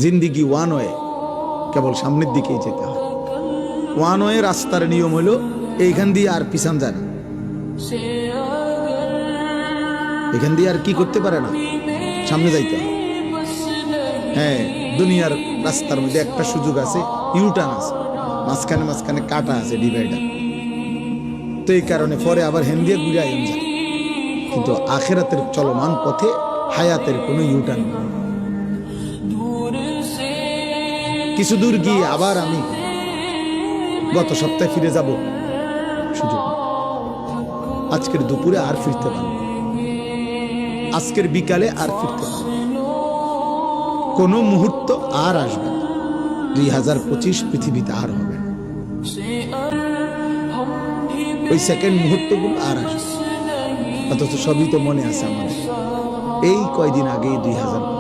জিন্দিগি one way, কেবল সামনের দিকেই যেতে হয়। ওয়ান ওয়ে রাস্তার নিয়ম হলো এইখান দিয়ে আর পিছন যায় না, এখান দিয়ে আর কি করতে পারে না, সামনে যাইতে হয়। হ্যাঁ, দুনিয়ার রাস্তার মধ্যে একটা সুযোগ আছে, ইউটার্ন আছে, মাঝখানে মাঝখানে কাটা আছে, ডিভাইডার। তো এই কারণে পরে আবার হ্যান দিয়ে ঘুরে আইন যায়। কিন্তু আখেরাতের চলমান পথে হায়াতের কোনো ইউটার্ন নেই। কিছু দূর গিয়ে আবার আমি গত সপ্তাহে ফিরে যাব, সুযোগ নেই। আজকের দুপুরে আর ফিরতে পারবো, আজকের বিকালে আর ফিরতে পারবো, কোনো মুহূর্ত আর আসবে না। 2025 পৃথিবীতে আর হবে না, ওই সেকেন্ড মুহূর্তগুলো আর আসবে। অথচ সবই তো মনে আছে আমাদের। এই কয়দিন আগেই 2025